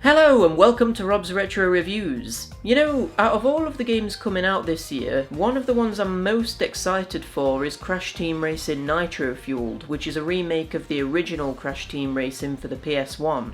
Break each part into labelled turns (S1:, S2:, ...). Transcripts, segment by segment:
S1: Hello and welcome to Rob's Retro Reviews. You know, out of all of the games coming out this year, one of the ones I'm most excited for is Crash Team Racing Nitro Fueled, which is a remake of the original Crash Team Racing for the PS1.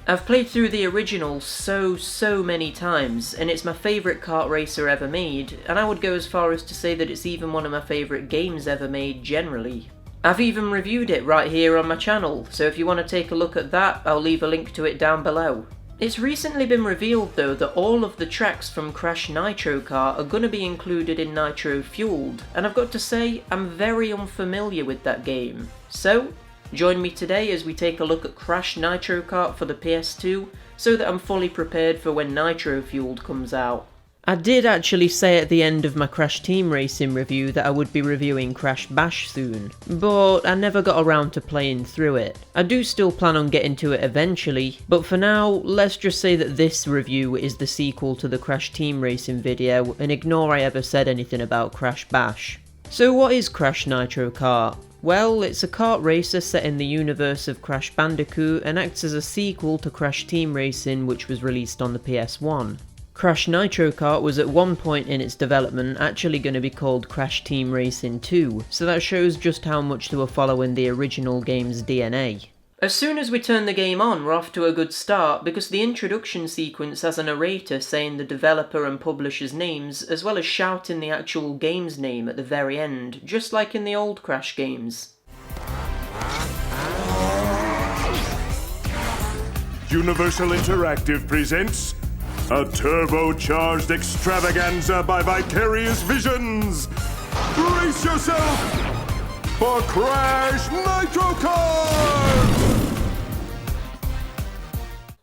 S1: I've played through the original so many times, and it's my favourite kart racer ever made, and I would go as far as to say that it's even one of my favourite games ever made generally. I've even reviewed it right here on my channel, so if you want to take a look at that, I'll leave a link to it down below. It's recently been revealed though that all of the tracks from Crash Nitro Kart are going to be included in Nitro Fueled, and I've got to say I'm very unfamiliar with that game. So, join me today as we take a look at Crash Nitro Kart for the PS2 so that I'm fully prepared for when Nitro Fueled comes out. I did actually say at the end of my Crash Team Racing review that I would be reviewing Crash Bash soon, but I never got around to playing through it. I do still plan on getting to it eventually, but for now, let's just say that this review is the sequel to the Crash Team Racing video, and ignore I ever said anything about Crash Bash. So what is Crash Nitro Kart? Well, it's a kart racer set in the universe of Crash Bandicoot and acts as a sequel to Crash Team Racing, which was released on the PS1. Crash Nitro Kart was at one point in its development actually going to be called Crash Team Racing 2, so that shows just how much they were following the original game's DNA. As soon as we turn the game on, we're off to a good start because the introduction sequence has a narrator saying the developer and publisher's names, as well as shouting the actual game's name at the very end, just like in the old Crash games.
S2: Universal Interactive presents a turbocharged extravaganza by Vicarious Visions! Brace yourself for Crash Nitro Kart!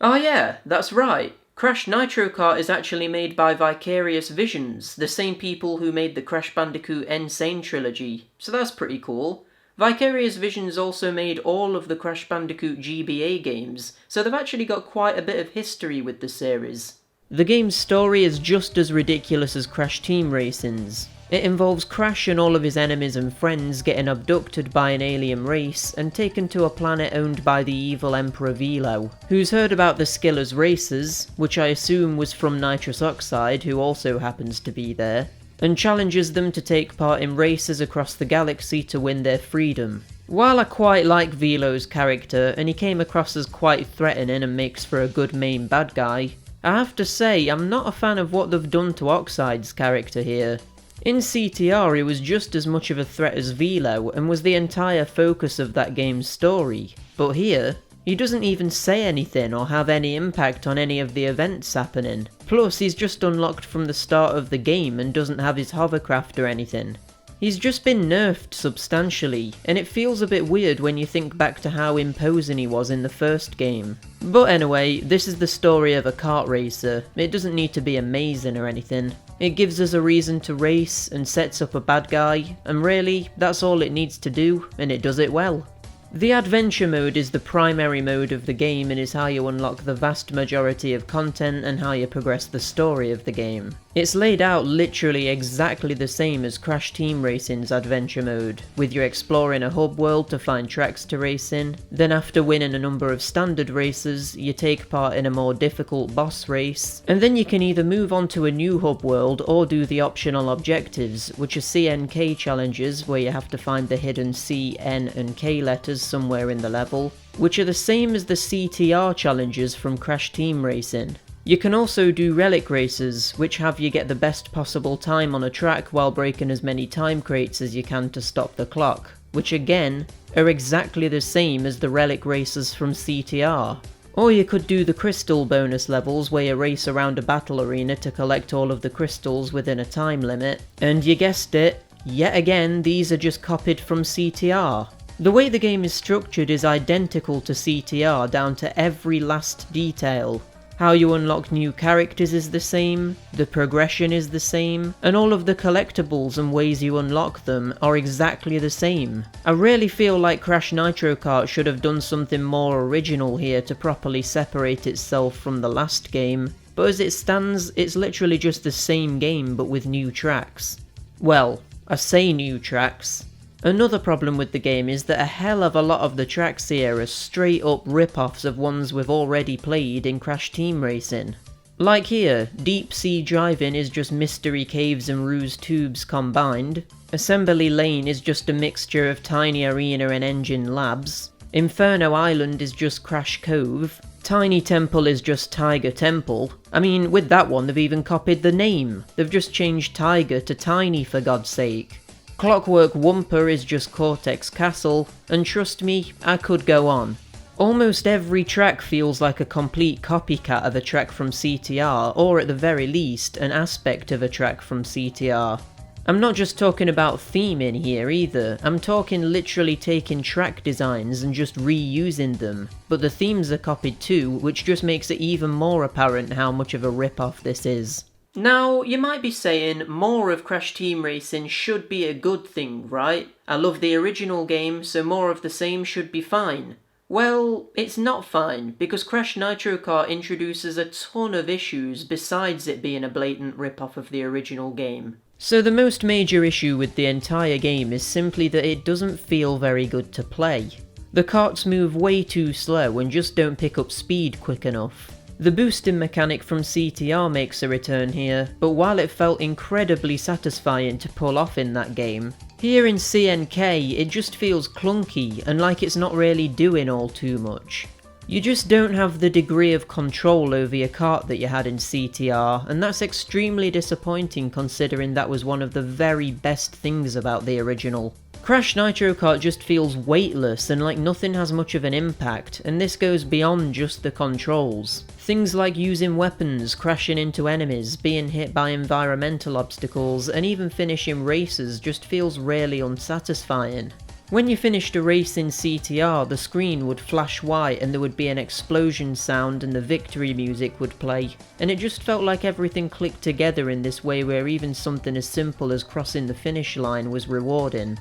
S1: Oh yeah, that's right. Crash Nitro Kart is actually made by Vicarious Visions, the same people who made the Crash Bandicoot N. Sane trilogy, so that's pretty cool. Vicarious Visions also made all of the Crash Bandicoot GBA games, so they've actually got quite a bit of history with the series. The game's story is just as ridiculous as Crash Team Racing's. It involves Crash and all of his enemies and friends getting abducted by an alien race and taken to a planet owned by the evil Emperor Velo, who's heard about the skill as racers, which I assume was from Nitrous Oxide, who also happens to be there, and challenges them to take part in races across the galaxy to win their freedom. While I quite like Velo's character, and he came across as quite threatening and makes for a good main bad guy, I have to say I'm not a fan of what they've done to Oxide's character here. In CTR he was just as much of a threat as Velo and was the entire focus of that game's story, but here, he doesn't even say anything or have any impact on any of the events happening. Plus he's just unlocked from the start of the game and doesn't have his hovercraft or anything. He's just been nerfed substantially, and it feels a bit weird when you think back to how imposing he was in the first game. But anyway, this is the story of a kart racer. It doesn't need to be amazing or anything. It gives us a reason to race and sets up a bad guy, and really, that's all it needs to do, and it does it well. The adventure mode is the primary mode of the game and is how you unlock the vast majority of content and how you progress the story of the game. It's laid out literally exactly the same as Crash Team Racing's adventure mode, with you exploring a hub world to find tracks to race in, then after winning a number of standard races, you take part in a more difficult boss race, and then you can either move on to a new hub world or do the optional objectives, which are CNK challenges where you have to find the hidden C, N and K letters somewhere in the level, which are the same as the CTR challenges from Crash Team Racing. You can also do relic races, which have you get the best possible time on a track while breaking as many time crates as you can to stop the clock, which again, are exactly the same as the relic races from CTR. Or you could do the crystal bonus levels where you race around a battle arena to collect all of the crystals within a time limit, and you guessed it, yet again these are just copied from CTR. The way the game is structured is identical to CTR down to every last detail. How you unlock new characters is the same, the progression is the same, and all of the collectibles and ways you unlock them are exactly the same. I really feel like Crash Nitro Kart should have done something more original here to properly separate itself from the last game, but as it stands, it's literally just the same game but with new tracks. Well, I say new tracks. Another problem with the game is that a hell of a lot of the tracks here are straight up rip-offs of ones we've already played in Crash Team Racing. Like here, Deep Sea Driving is just Mystery Caves and Ruse Tubes combined, Assembly Lane is just a mixture of Tiny Arena and Engine Labs, Inferno Island is just Crash Cove, Tiny Temple is just Tiger Temple. I mean, with that one they've even copied the name, they've just changed Tiger to Tiny for God's sake. Clockwork Wumper is just Cortex Castle, and trust me, I could go on. Almost every track feels like a complete copycat of a track from CTR, or at the very least, an aspect of a track from CTR. I'm not just talking about theming here either, I'm talking literally taking track designs and just reusing them, but the themes are copied too, which just makes it even more apparent how much of a rip-off this is. Now, you might be saying more of Crash Team Racing should be a good thing, right? I love the original game, so more of the same should be fine. Well, it's not fine, because Crash Nitro Kart introduces a ton of issues besides it being a blatant rip-off of the original game. So the most major issue with the entire game is simply that it doesn't feel very good to play. The karts move way too slow and just don't pick up speed quick enough. The boosting mechanic from CTR makes a return here, but while it felt incredibly satisfying to pull off in that game, here in CNK it just feels clunky and like it's not really doing all too much. You just don't have the degree of control over your kart that you had in CTR, and that's extremely disappointing considering that was one of the very best things about the original. Crash Nitro Kart just feels weightless and like nothing has much of an impact, and this goes beyond just the controls. Things like using weapons, crashing into enemies, being hit by environmental obstacles, and even finishing races just feels really unsatisfying. When you finished a race in CTR, the screen would flash white and there would be an explosion sound and the victory music would play, and it just felt like everything clicked together in this way where even something as simple as crossing the finish line was rewarding.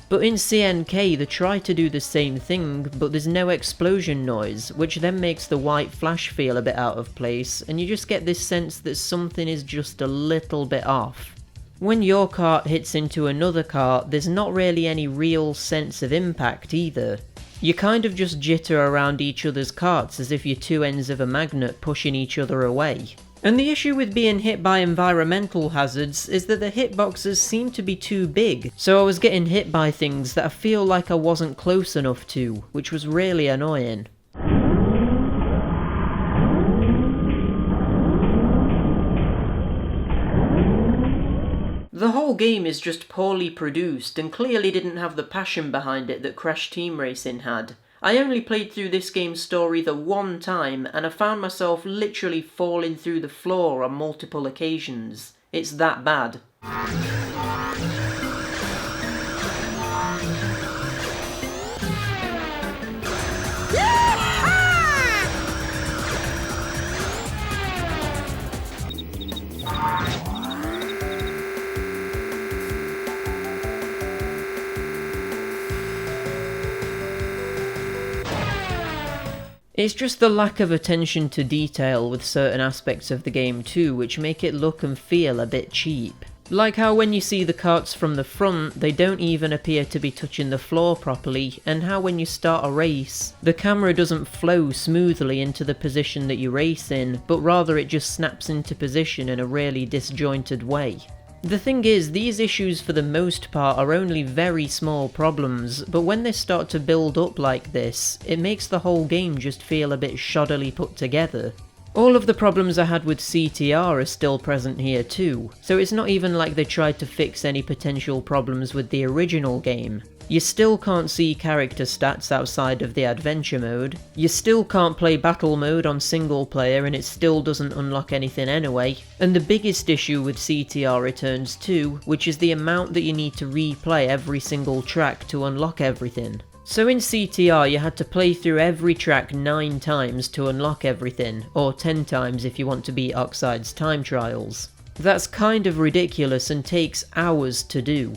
S1: But in CNK they try to do the same thing, but there's no explosion noise, which then makes the white flash feel a bit out of place, and you just get this sense that something is just a little bit off. When your kart hits into another kart, there's not really any real sense of impact either. You kind of just jitter around each other's karts as if you're two ends of a magnet pushing each other away. And the issue with being hit by environmental hazards is that the hitboxes seem to be too big, so I was getting hit by things that I feel like I wasn't close enough to, which was really annoying. The whole game is just poorly produced and clearly didn't have the passion behind it that Crash Team Racing had. I only played through this game's story the one time and I found myself literally falling through the floor on multiple occasions. It's that bad. It's just the lack of attention to detail with certain aspects of the game too, which make it look and feel a bit cheap. Like how when you see the karts from the front, they don't even appear to be touching the floor properly, and how when you start a race, the camera doesn't flow smoothly into the position that you race in, but rather it just snaps into position in a really disjointed way. The thing is, these issues for the most part are only very small problems, but when they start to build up like this, it makes the whole game just feel a bit shoddily put together. All of the problems I had with CTR are still present here too, so it's not even like they tried to fix any potential problems with the original game. You still can't see character stats outside of the adventure mode, you still can't play battle mode on single player and it still doesn't unlock anything anyway, and the biggest issue with CTR returns too, which is the amount that you need to replay every single track to unlock everything. So in CTR you had to play through every track 9 times to unlock everything, or 10 times if you want to beat Oxide's time trials. That's kind of ridiculous and takes hours to do.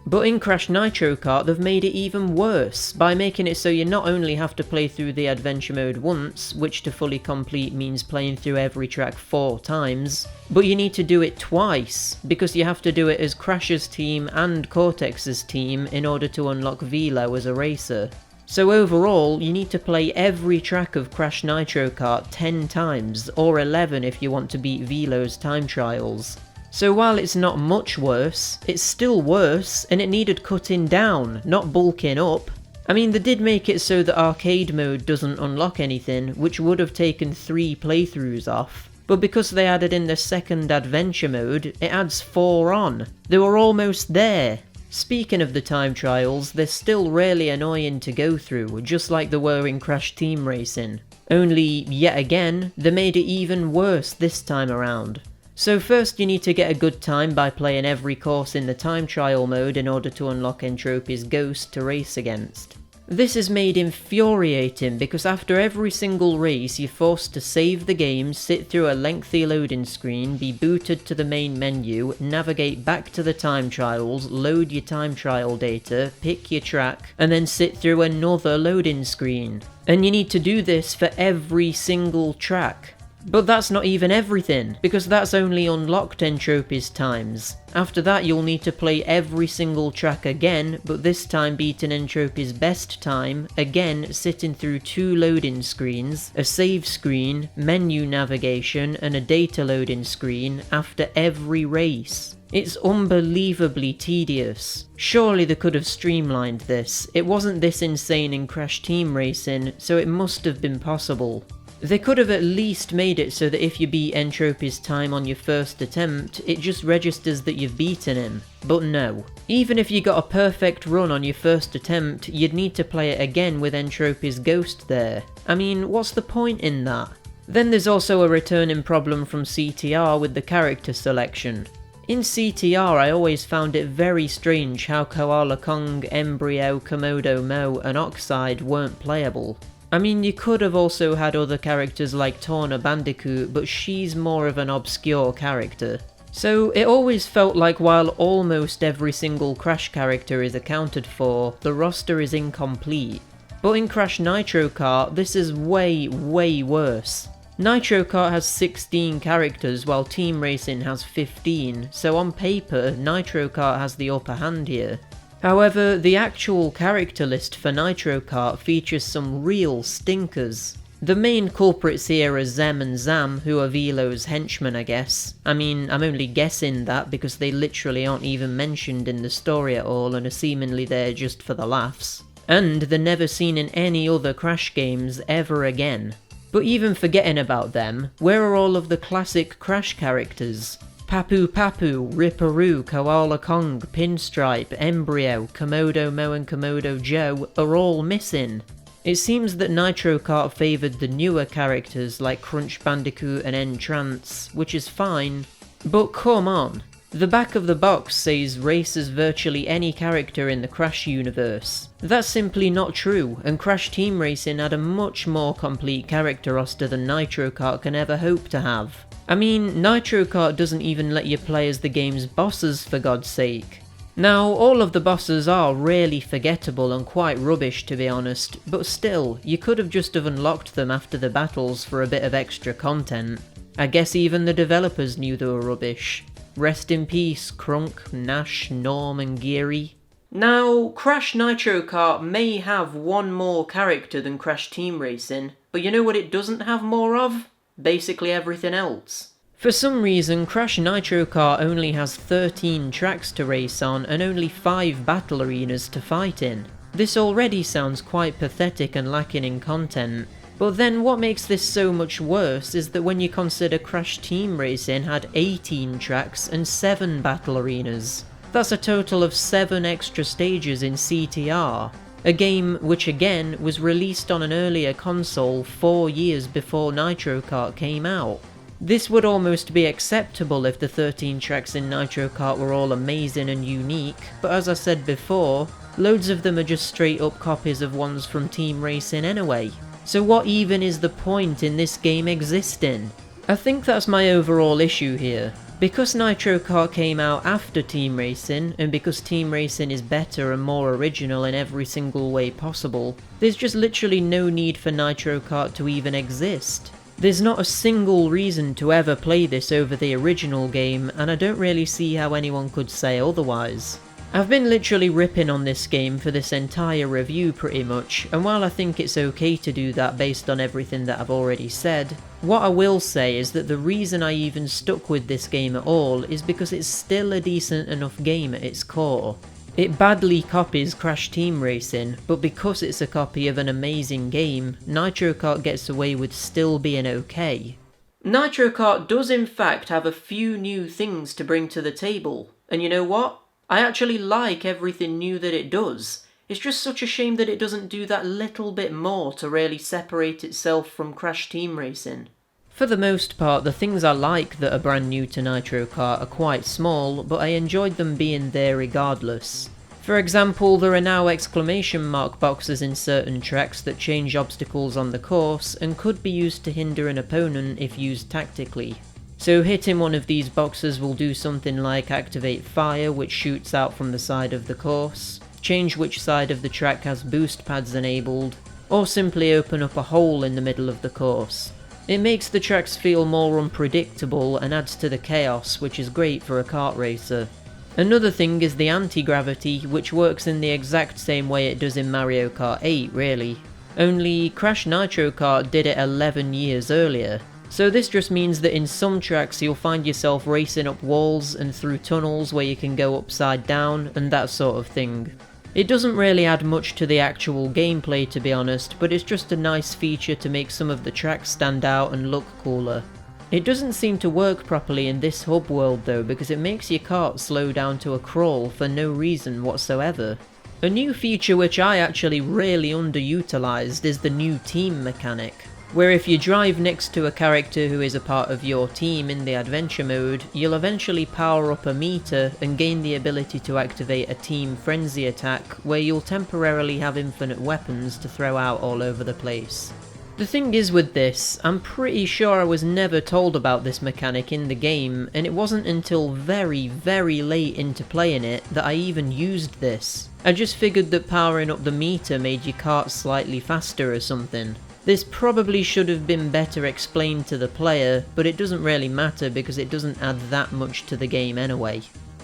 S1: But in Crash Nitro Kart they've made it even worse, by making it so you not only have to play through the adventure mode once, which to fully complete means playing through every track 4 times, but you need to do it twice, because you have to do it as Crash's team and Cortex's team in order to unlock Velo as a racer. So overall, you need to play every track of Crash Nitro Kart 10 times, or 11 if you want to beat Velo's time trials. So while it's not much worse, it's still worse, and it needed cutting down, not bulking up. I mean, they did make it so that arcade mode doesn't unlock anything, which would have taken 3 playthroughs off. But because they added in the second adventure mode, it adds 4 on. They were almost there. Speaking of the time trials, they're still really annoying to go through, just like they were in Crash Team Racing. Only, yet again, they made it even worse this time around. So first you need to get a good time by playing every course in the time trial mode in order to unlock Entropy's Ghost to race against. This is made infuriating because after every single race you're forced to save the game, sit through a lengthy loading screen, be booted to the main menu, navigate back to the time trials, load your time trial data, pick your track, and then sit through another loading screen. And you need to do this for every single track. But that's not even everything, because that's only unlocked Entropy's times. After that you'll need to play every single track again, but this time beating Entropy's best time, again sitting through 2 loading screens, a save screen, menu navigation, and a data loading screen after every race. It's unbelievably tedious. Surely they could have streamlined this. It wasn't this insane in Crash Team Racing, so it must have been possible. They could have at least made it so that if you beat Entropy's time on your first attempt, it just registers that you've beaten him. But no. Even if you got a perfect run on your first attempt, you'd need to play it again with Entropy's Ghost there. I mean, what's the point in that? Then there's also a returning problem from CTR with the character selection. In CTR I always found it very strange how Koala Kong, Embryo, Komodo Mo and Oxide weren't playable. I mean, you could have also had other characters like Torna Bandicoot, but she's more of an obscure character. So it always felt like while almost every single Crash character is accounted for, the roster is incomplete. But in Crash Nitro Kart, this is way, way worse. Nitro Kart has 16 characters while Team Racing has 15, so on paper, Nitro Kart has the upper hand here. However, the actual character list for Nitro Kart features some real stinkers. The main culprits here are Zem and Zam, who are Velo's henchmen, I guess. I mean, I'm only guessing that because they literally aren't even mentioned in the story at all and are seemingly there just for the laughs. And they're never seen in any other Crash games ever again. But even forgetting about them, where are all of the classic Crash characters? Papu Papu, Ripperoo, Koala Kong, Pinstripe, Embryo, Komodo Mo and Komodo Joe are all missing. It seems that Nitro Kart favoured the newer characters like Crunch Bandicoot and Entrance, which is fine, but come on. The back of the box says race as virtually any character in the Crash universe. That's simply not true, and Crash Team Racing had a much more complete character roster than Nitro Kart can ever hope to have. I mean, Nitro Kart doesn't even let you play as the game's bosses, for God's sake. Now, all of the bosses are really forgettable and quite rubbish to be honest, but still, you could have just unlocked them after the battles for a bit of extra content. I guess even the developers knew they were rubbish. Rest in peace, Crunk, Nash, Norm and Geary. Now, Crash Nitro Kart may have one more character than Crash Team Racing, but you know what it doesn't have more of? Basically everything else. For some reason, Crash Nitro Kart only has 13 tracks to race on and only 5 battle arenas to fight in. This already sounds quite pathetic and lacking in content. But then what makes this so much worse is that when you consider Crash Team Racing had 18 tracks and 7 battle arenas. That's a total of 7 extra stages in CTR. A game which again was released on an earlier console 4 years before Nitro Kart came out. This would almost be acceptable if the 13 tracks in Nitro Kart were all amazing and unique, but as I said before, loads of them are just straight up copies of ones from Team Racing anyway. So what even is the point in this game existing? I think that's my overall issue here. Because Nitro Kart came out after Team Racing, and because Team Racing is better and more original in every single way possible, there's just literally no need for Nitro Kart to even exist. There's not a single reason to ever play this over the original game, and I don't really see how anyone could say otherwise. I've been literally ripping on this game for this entire review pretty much, and while I think it's okay to do that based on everything that I've already said, what I will say is that the reason I even stuck with this game at all is because it's still a decent enough game at its core. It badly copies Crash Team Racing, but because it's a copy of an amazing game, Nitro Kart gets away with still being okay. Nitro Kart does in fact have a few new things to bring to the table, and you know what? I actually like everything new that it does. It's just such a shame that it doesn't do that little bit more to really separate itself from Crash Team Racing. For the most part, the things I like that are brand new to Nitro Kart are quite small, but I enjoyed them being there regardless. For example, there are now exclamation mark boxes in certain tracks that change obstacles on the course and could be used to hinder an opponent if used tactically. So hitting one of these boxes will do something like activate fire, which shoots out from the side of the course, change which side of the track has boost pads enabled, or simply open up a hole in the middle of the course. It makes the tracks feel more unpredictable and adds to the chaos, which is great for a kart racer. Another thing is the anti-gravity, which works in the exact same way it does in Mario Kart 8 really. Only Crash Nitro Kart did it 11 years earlier. So this just means that in some tracks you'll find yourself racing up walls and through tunnels where you can go upside down and that sort of thing. It doesn't really add much to the actual gameplay to be honest, but it's just a nice feature to make some of the tracks stand out and look cooler. It doesn't seem to work properly in this hub world though, because it makes your kart slow down to a crawl for no reason whatsoever. A new feature which I actually really underutilised is the new team mechanic, where if you drive next to a character who is a part of your team in the adventure mode, you'll eventually power up a meter and gain the ability to activate a team frenzy attack where you'll temporarily have infinite weapons to throw out all over the place. The thing is with this, I'm pretty sure I was never told about this mechanic in the game, and it wasn't until very, very late into playing it that I even used this. I just figured that powering up the meter made your kart slightly faster or something. This probably should have been better explained to the player, but it doesn't really matter because it doesn't add that much to the game anyway.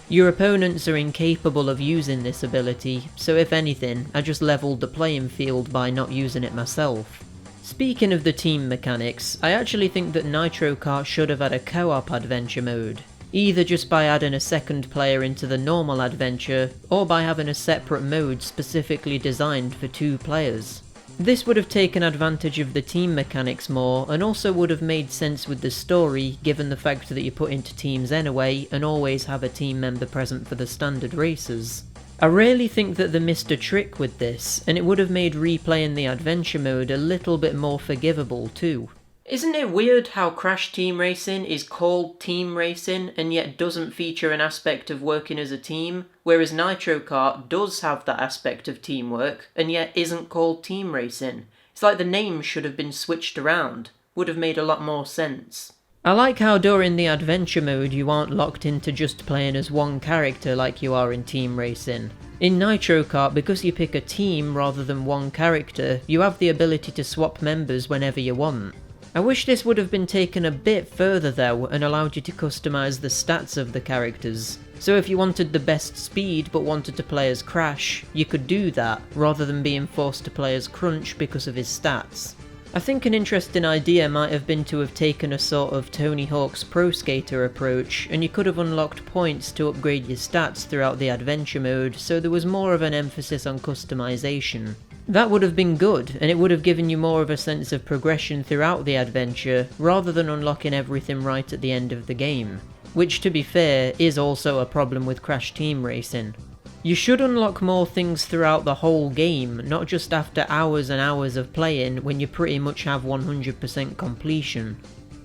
S1: Your opponents are incapable of using this ability, so if anything, I just leveled the playing field by not using it myself. Speaking of the team mechanics, I actually think that Nitro Kart should have had a co-op adventure mode. Either just by adding a second player into the normal adventure, or by having a separate mode specifically designed for 2 players. This would have taken advantage of the team mechanics more, and also would have made sense with the story, given the fact that you put into teams anyway, and always have a team member present for the standard races. I really think that they missed a trick with this, and it would have made replaying the adventure mode a little bit more forgivable too. Isn't it weird how Crash Team Racing is called Team Racing and yet doesn't feature an aspect of working as a team, whereas Nitro Kart does have that aspect of teamwork and yet isn't called Team Racing? It's like the name should have been switched around. Would have made a lot more sense. I like how during the adventure mode you aren't locked into just playing as one character like you are in Team Racing. In Nitro Kart, because you pick a team rather than one character, you have the ability to swap members whenever you want. I wish this would have been taken a bit further though and allowed you to customise the stats of the characters. So if you wanted the best speed but wanted to play as Crash, you could do that, rather than being forced to play as Crunch because of his stats. I think an interesting idea might have been to have taken a sort of Tony Hawk's Pro Skater approach, and you could have unlocked points to upgrade your stats throughout the adventure mode, so there was more of an emphasis on customization. That would have been good, and it would have given you more of a sense of progression throughout the adventure, rather than unlocking everything right at the end of the game. Which, to be fair, is also a problem with Crash Team Racing. You should unlock more things throughout the whole game, not just after hours and hours of playing when you pretty much have 100% completion.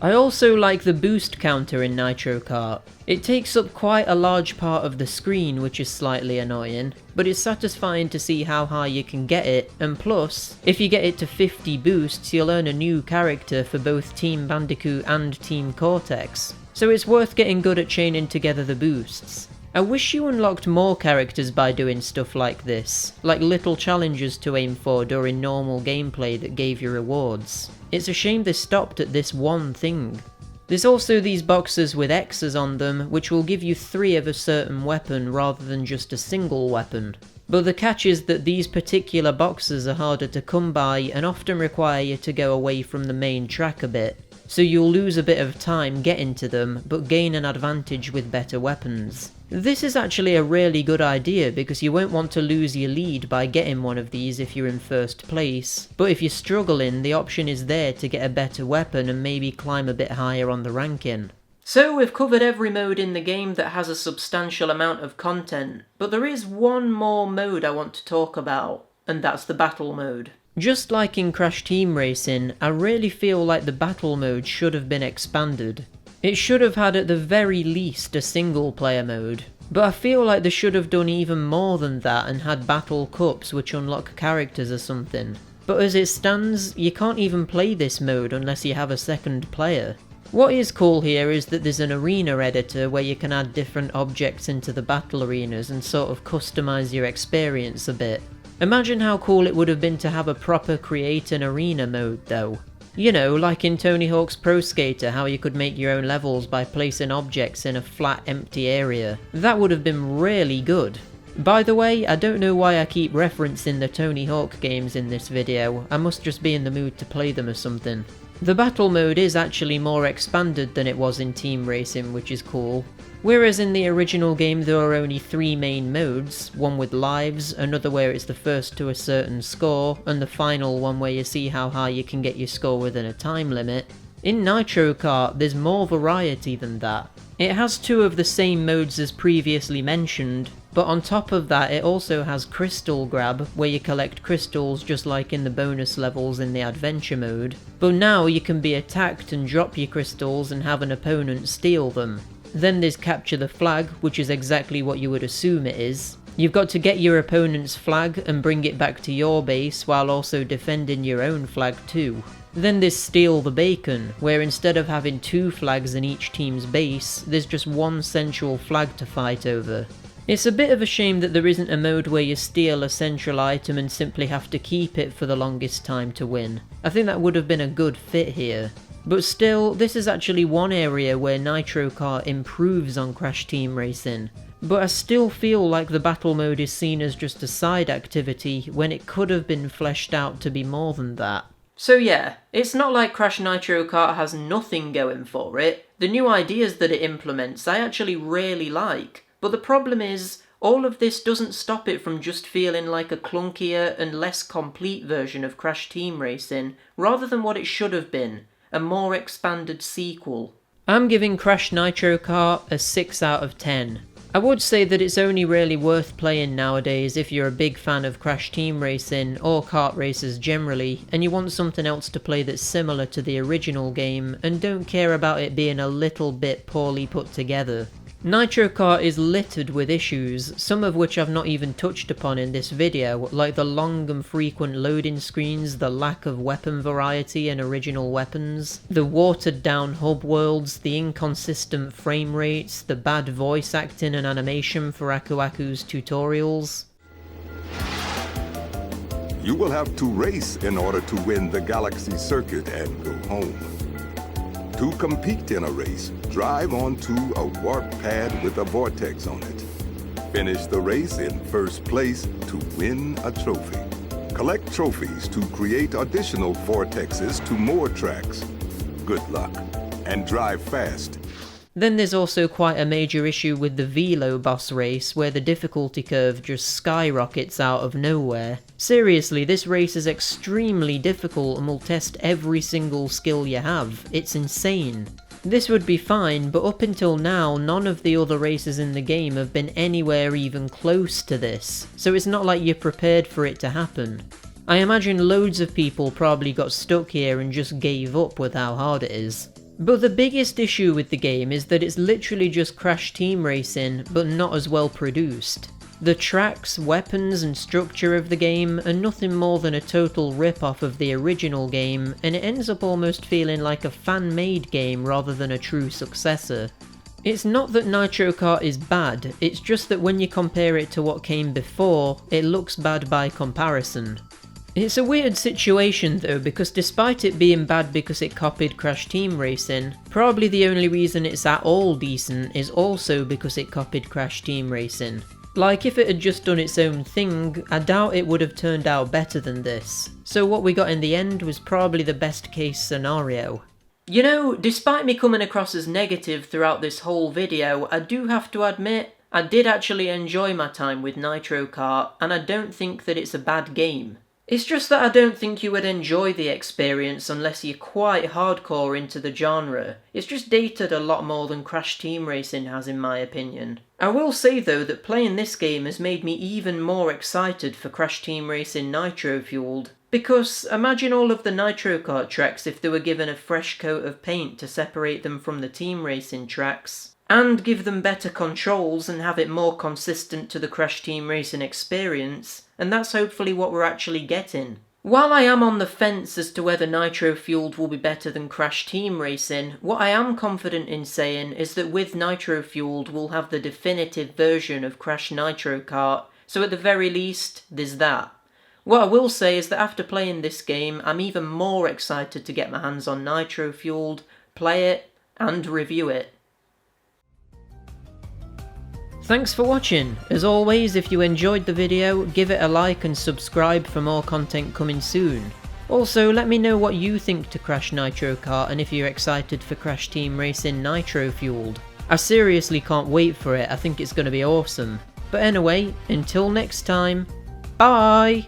S1: I also like the boost counter in Nitro Kart. It takes up quite a large part of the screen, which is slightly annoying, but it's satisfying to see how high you can get it, and plus, if you get it to 50 boosts, you'll earn a new character for both Team Bandicoot and Team Cortex, so it's worth getting good at chaining together the boosts. I wish you unlocked more characters by doing stuff like this, like little challenges to aim for during normal gameplay that gave you rewards. It's a shame they stopped at this one thing. There's also these boxes with X's on them, which will give you 3 of a certain weapon rather than just a single weapon. But the catch is that these particular boxes are harder to come by and often require you to go away from the main track a bit, so you'll lose a bit of time getting to them, but gain an advantage with better weapons. This is actually a really good idea because you won't want to lose your lead by getting one of these if you're in first place, but if you're struggling, the option is there to get a better weapon and maybe climb a bit higher on the ranking. So we've covered every mode in the game that has a substantial amount of content, but there is one more mode I want to talk about, and that's the battle mode. Just like in Crash Team Racing, I really feel like the battle mode should have been expanded. It should have had at the very least a single player mode, but I feel like they should have done even more than that and had battle cups which unlock characters or something. But as it stands, you can't even play this mode unless you have a second player. What is cool here is that there's an arena editor where you can add different objects into the battle arenas and sort of customise your experience a bit. Imagine how cool it would have been to have a proper create an arena mode though. You know, like in Tony Hawk's Pro Skater, how you could make your own levels by placing objects in a flat, empty area. That would have been really good. By the way, I don't know why I keep referencing the Tony Hawk games in this video, I must just be in the mood to play them or something. The battle mode is actually more expanded than it was in Team Racing, which is cool. Whereas in the original game there were only 3 main modes, one with lives, another where it's the first to a certain score, and the final one where you see how high you can get your score within a time limit. In Nitro Kart there's more variety than that. It has 2 of the same modes as previously mentioned, but on top of that it also has Crystal Grab, where you collect crystals just like in the bonus levels in the adventure mode, but now you can be attacked and drop your crystals and have an opponent steal them. Then there's Capture the Flag, which is exactly what you would assume it is. You've got to get your opponent's flag and bring it back to your base while also defending your own flag too. Then there's Steal the Bacon, where instead of having 2 flags in each team's base, there's just one central flag to fight over. It's a bit of a shame that there isn't a mode where you steal a central item and simply have to keep it for the longest time to win. I think that would have been a good fit here. But still, this is actually one area where Nitro Kart improves on Crash Team Racing. But I still feel like the battle mode is seen as just a side activity when it could have been fleshed out to be more than that. So yeah, it's not like Crash Nitro Kart has nothing going for it. The new ideas that it implements I actually really like. But the problem is, all of this doesn't stop it from just feeling like a clunkier and less complete version of Crash Team Racing, rather than what it should have been. A more expanded sequel. I'm giving Crash Nitro Kart a 6 out of 10. I would say that it's only really worth playing nowadays if you're a big fan of Crash Team Racing or kart races generally, and you want something else to play that's similar to the original game and don't care about it being a little bit poorly put together. Nitro Kart is littered with issues, some of which I've not even touched upon in this video, like the long and frequent loading screens, the lack of weapon variety and original weapons, the watered down hub worlds, the inconsistent frame rates, the bad voice acting and animation for Aku Aku's tutorials.
S3: You will have to race in order to win the Galaxy Circuit and go home. To compete in a race, drive onto a warp pad with a vortex on it. Finish the race in first place to win a trophy. Collect trophies to create additional vortexes to more tracks. Good luck, and drive fast.
S1: Then there's also quite a major issue with the Velo boss race, where the difficulty curve just skyrockets out of nowhere. Seriously, this race is extremely difficult and will test every single skill you have. It's insane. This would be fine, but up until now, none of the other races in the game have been anywhere even close to this, so it's not like you're prepared for it to happen. I imagine loads of people probably got stuck here and just gave up with how hard it is. But the biggest issue with the game is that it's literally just Crash Team Racing, but not as well produced. The tracks, weapons and structure of the game are nothing more than a total rip-off of the original game, and it ends up almost feeling like a fan-made game rather than a true successor. It's not that Nitro Kart is bad, it's just that when you compare it to what came before, it looks bad by comparison. It's a weird situation though, because despite it being bad because it copied Crash Team Racing, probably the only reason it's at all decent is also because it copied Crash Team Racing. Like, if it had just done its own thing, I doubt it would have turned out better than this. So what we got in the end was probably the best case scenario. You know, despite me coming across as negative throughout this whole video, I do have to admit, I did actually enjoy my time with Nitro Kart, and I don't think that it's a bad game. It's just that I don't think you would enjoy the experience unless you're quite hardcore into the genre. It's just dated a lot more than Crash Team Racing has, in my opinion. I will say though that playing this game has made me even more excited for Crash Team Racing Nitro Fueled. Because imagine all of the Nitro Kart tracks if they were given a fresh coat of paint to separate them from the Team Racing tracks, and give them better controls and have it more consistent to the Crash Team Racing experience, and that's hopefully what we're actually getting. While I am on the fence as to whether Nitro Fueled will be better than Crash Team Racing, what I am confident in saying is that with Nitro Fueled we'll have the definitive version of Crash Nitro Kart, so at the very least, there's that. What I will say is that after playing this game, I'm even more excited to get my hands on Nitro Fueled, play it, and review it. Thanks for watching. As always, if you enjoyed the video, give it a like and subscribe for more content coming soon. Also, let me know what you think to Crash Nitro Kart and if you're excited for Crash Team Racing Nitro Fueled. I seriously can't wait for it, I think it's going to be awesome. But anyway, until next time, bye!